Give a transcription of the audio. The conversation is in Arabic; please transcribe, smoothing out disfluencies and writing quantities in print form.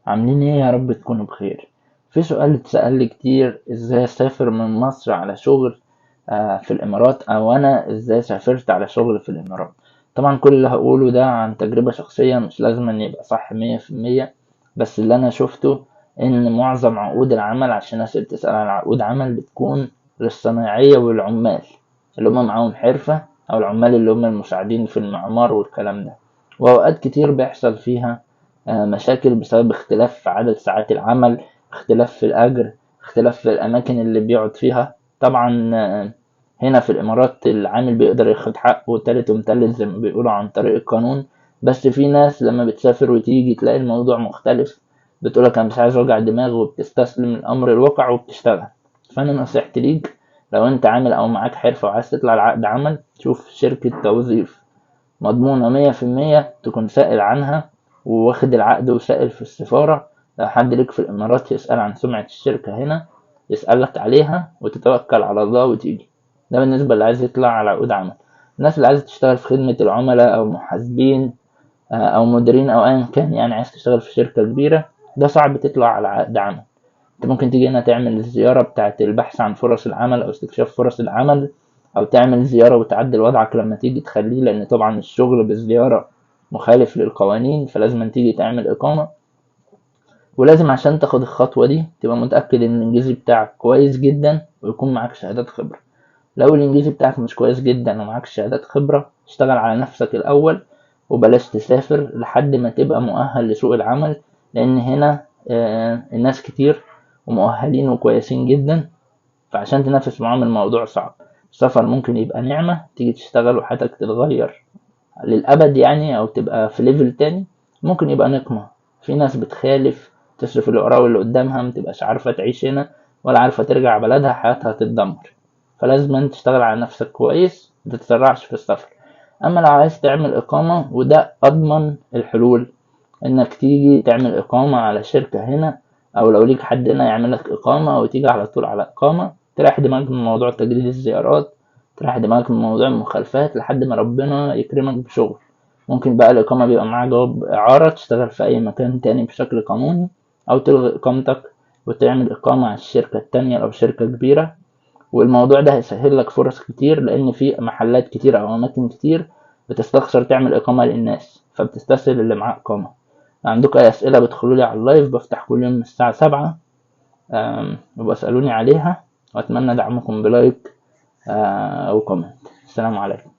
عاملين ايه؟ يا رب تكونوا بخير. في سؤال اتسأل لي كتير: ازاي اسافر من مصر على شغل في الامارات، او انا ازاي سافرت على شغل في الامارات. طبعا كل اللي هقوله ده عن تجربة شخصية، مش لازم ان يبقى صح 100%، بس اللي انا شفته ان معظم عقود العمل، عشان الناس اللي بتسأل عن عقود عمل، بتكون للصنايعية والعمال اللي هم معاهم حرفة، او العمال اللي هم المساعدين في المعمار والكلام ده. واوقات كتير بيحصل فيها مشاكل بسبب اختلاف في عدد ساعات العمل، اختلاف في الأجر، اختلاف في الأماكن اللي بيقعد فيها. طبعا هنا في الإمارات العامل بيقدر ياخد حقه تالت ومتلت زي ما بيقولوا عن طريق القانون. بس في ناس لما بتسافر وتيجي تلاقي الموضوع مختلف، بتقولك أنا مش عايز وجع دماغ، وبتستسلم الأمر الواقع وبتشتغل. فأنا نصيحتي ليك، لو أنت عامل أو معاك حرفة وعايز تطلع لعقد عمل، شوف شركة توظيف مضمونة 100%، تكون سائل عنها وواخد العقد وسائل في السفارة. لو حد ليك في الإمارات يسأل عن سمعة الشركة هنا، يسألك عليها وتتوكل على الله وتيجي. ده بالنسبة اللي عايز يطلع على عقود عمل. الناس اللي عايزة تشتغل في خدمة العملاء أو محاسبين أو مديرين أو أيا كان، يعني عايز تشتغل في شركة كبيرة، ده صعب تطلع على عقد عمل. انت ممكن تيجي هنا تعمل الزيارة بتاعة البحث عن فرص العمل أو استكشاف فرص العمل، أو تعمل زيارة وتعدل وضعك لما تيجي تخليه، لأن طبعا الشغل بالزيارة مخالف للقوانين، فلازم تيجي تعمل إقامة. ولازم عشان تاخد الخطوة دي تبقى متأكد إن الإنجليزي بتاعك كويس جدا ويكون معاك شهادات خبرة. لو الإنجليزي بتاعك مش كويس جدا ومعاك شهادات خبرة، اشتغل على نفسك الأول، وبلاش تسافر لحد ما تبقى مؤهل لسوق العمل. لأن هنا الناس كتير ومؤهلين وكويسين جدا، فعشان تنافس معاهم الموضوع صعب. السفر ممكن يبقى نعمة تيجي تشتغل وحياتك تتغير للأبد يعني، أو تبقى في ليفل تاني. ممكن يبقى نقمة، في ناس بتخالف، تصرف اللي وراها واللي قدامها، متبقاش عارفة تعيش هنا ولا عارفة ترجع بلدها، حياتها تتدمر. فلازم انت تشتغل على نفسك كويس، متتسرعش في السفر. أما لو عايز تعمل إقامة، وده أضمن الحلول، إنك تيجي تعمل إقامة على شركة هنا، أو لو ليك حد هنا يعملك إقامة وتيجي على طول على إقامة، تريح دماغك من موضوع تجديد الزيارات، تريح دماغك من موضوع المخالفات لحد ما ربنا يكرمك بشغل. ممكن بقى الإقامة بيبقى معاها جواب إعارة تشتغل في أي مكان تاني بشكل قانوني، أو تلغي إقامتك وتعمل إقامة على الشركة التانية لو شركة كبيرة. والموضوع ده هيسهل لك فرص كتير، لأن في محلات كتير أو أماكن كتير بتستخسر تعمل إقامة للناس، فبتستسهل اللي معاه إقامة. عندكم أي أسئلة بتدخلوا لي على اللايف، بفتح كل يوم الساعة 7، وبسألوني عليها. وأتمنى دعمكم بلايك أو كومنت. السلام عليكم.